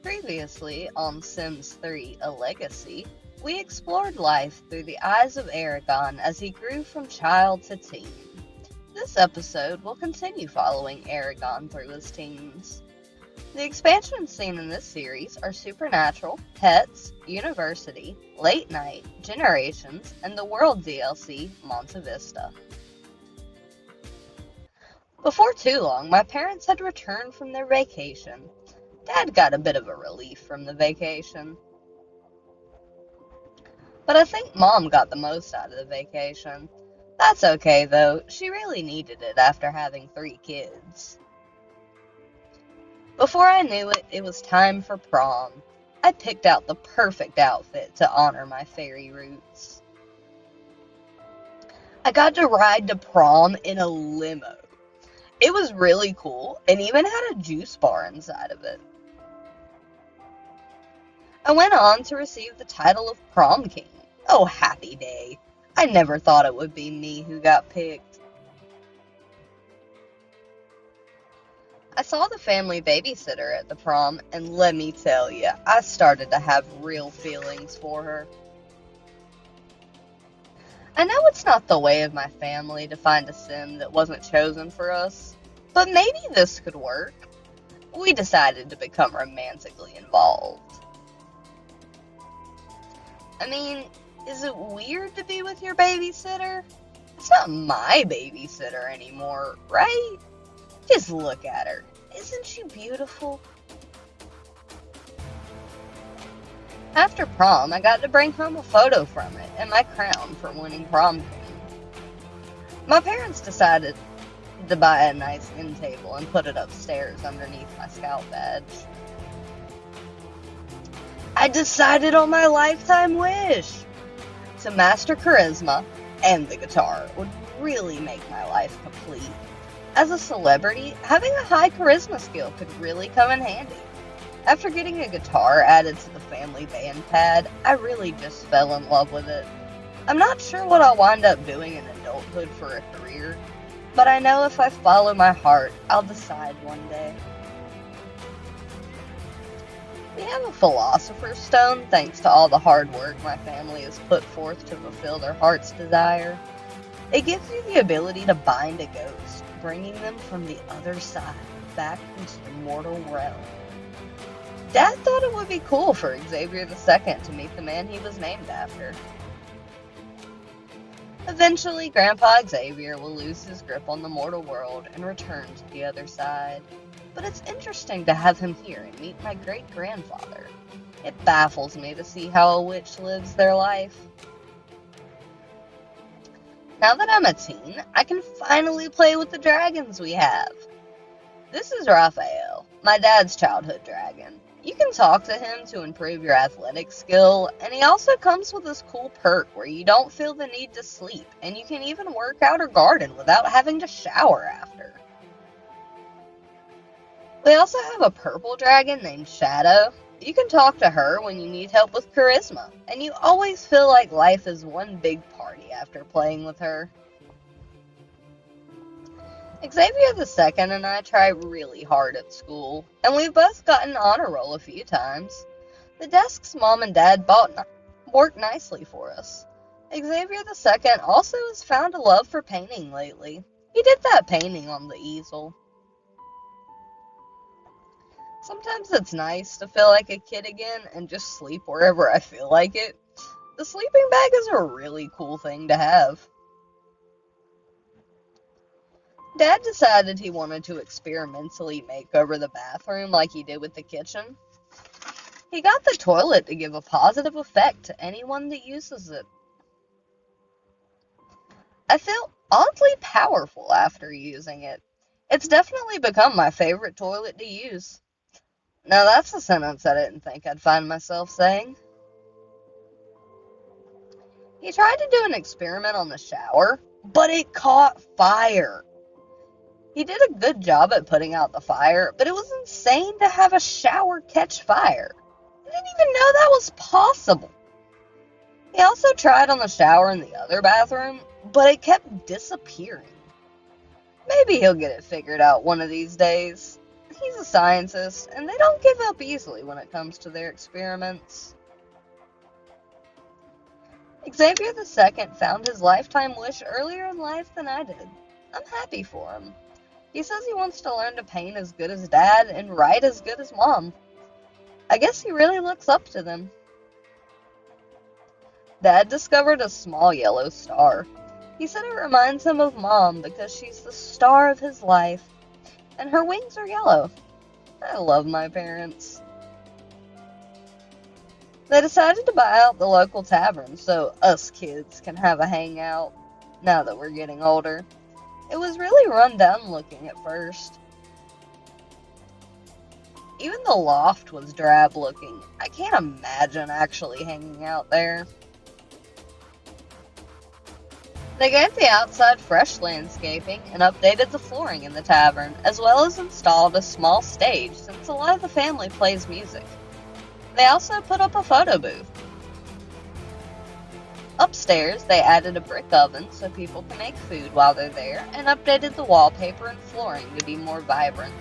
Previously on Sims 3: A Legacy, we explored life through the eyes of Eragon as he grew from child to teen. This episode will continue following Eragon through his teens. The expansions seen in this series are Supernatural, Pets, University, Late Night, Generations, and the World DLC, Monte Vista. Before too long, my parents had returned from their vacation. Dad got a bit of a relief from the vacation. But I think Mom got the most out of the vacation. That's okay though, she really needed it after having 3 kids. Before I knew it, it was time for prom. I picked out the perfect outfit to honor my fairy roots. I got to ride to prom in a limo. It was really cool and even had a juice bar inside of it. I went on to receive the title of prom king. Oh, happy day. I never thought it would be me who got picked. I saw the family babysitter at the prom, and let me tell you, I started to have real feelings for her. I know it's not the way of my family to find a sim that wasn't chosen for us, but maybe this could work. We decided to become romantically involved. I mean, is it weird to be with your babysitter? It's not my babysitter anymore, right? Just look at her. Isn't she beautiful? After prom, I got to bring home a photo from it and my crown for winning prom king. My parents decided to buy a nice end table and put it upstairs underneath my scout badge. I decided on my lifetime wish! To master charisma and the guitar would really make my life complete. As a celebrity, having a high charisma skill could really come in handy. After getting a guitar added to the family band pad, I really just fell in love with it. I'm not sure what I'll wind up doing in adulthood for a career, but I know if I follow my heart, I'll decide one day. We have a Philosopher's Stone thanks to all the hard work my family has put forth to fulfill their heart's desire. It gives you the ability to bind a ghost, bringing them from the other side back into the mortal realm. Dad thought it would be cool for Xavier II to meet the man he was named after. Eventually, Grandpa Xavier will lose his grip on the mortal world and return to the other side. But it's interesting to have him here and meet my great-grandfather. It baffles me to see how a witch lives their life. Now that I'm a teen, I can finally play with the dragons we have. This is Raphael, my dad's childhood dragon. You can talk to him to improve your athletic skill, and he also comes with this cool perk where you don't feel the need to sleep, and you can even work out or garden without having to shower after. We also have a purple dragon named Shadow. You can talk to her when you need help with charisma, and you always feel like life is one big party after playing with her. Xavier II and I try really hard at school, and we've both gotten an honor roll a few times. The desks Mom and Dad bought work nicely for us. Xavier II also has found a love for painting lately. He did that painting on the easel. Sometimes it's nice to feel like a kid again and just sleep wherever I feel like it. The sleeping bag is a really cool thing to have. Dad decided he wanted to experimentally make over the bathroom like he did with the kitchen. He got the toilet to give a positive effect to anyone that uses it. I feel oddly powerful after using it. It's definitely become my favorite toilet to use. Now that's a sentence I didn't think I'd find myself saying. He tried to do an experiment on the shower, but it caught fire. He did a good job at putting out the fire, but it was insane to have a shower catch fire. I didn't even know that was possible. He also tried on the shower in the other bathroom, but it kept disappearing. Maybe he'll get it figured out one of these days. He's a scientist, and they don't give up easily when it comes to their experiments. Xavier II found his lifetime wish earlier in life than I did. I'm happy for him. He says he wants to learn to paint as good as Dad and write as good as Mom. I guess he really looks up to them. Dad discovered a small yellow star. He said it reminds him of Mom because she's the star of his life, and her wings are yellow. I love my parents. They decided to buy out the local tavern so us kids can have a hangout now that we're getting older. It was really run down looking at first. Even the loft was drab looking. I can't imagine actually hanging out there. They gave the outside fresh landscaping and updated the flooring in the tavern, as well as installed a small stage since a lot of the family plays music. They also put up a photo booth. Upstairs, they added a brick oven so people can make food while they're there, and updated the wallpaper and flooring to be more vibrant.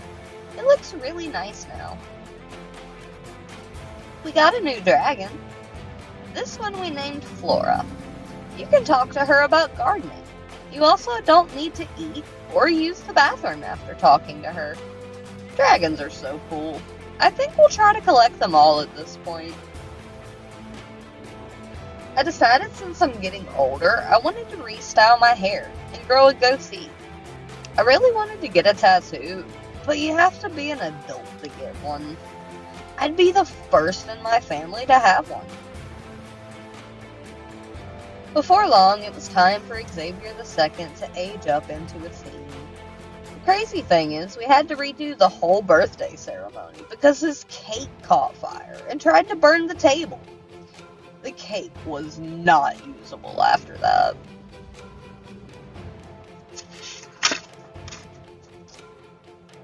It looks really nice now. We got a new dragon. This one we named Flora. You can talk to her about gardening. You also don't need to eat or use the bathroom after talking to her. Dragons are so cool. I think we'll try to collect them all at this point. I decided since I'm getting older, I wanted to restyle my hair and grow a goatee. I really wanted to get a tattoo, but you have to be an adult to get one. I'd be the first in my family to have one. Before long, it was time for Xavier II to age up into a teen. The crazy thing is, we had to redo the whole birthday ceremony because his cake caught fire and tried to burn the table. The cake was not usable after that.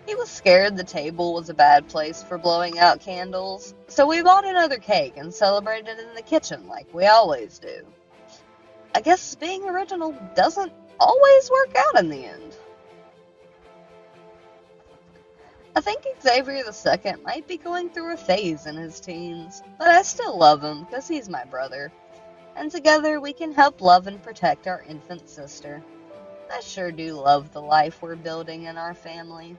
He was scared the table was a bad place for blowing out candles, so we bought another cake and celebrated in the kitchen like we always do. I guess being original doesn't always work out in the end. I think Xavier II might be going through a phase in his teens, but I still love him because he's my brother, and together we can help love and protect our infant sister. I sure do love the life we're building in our family.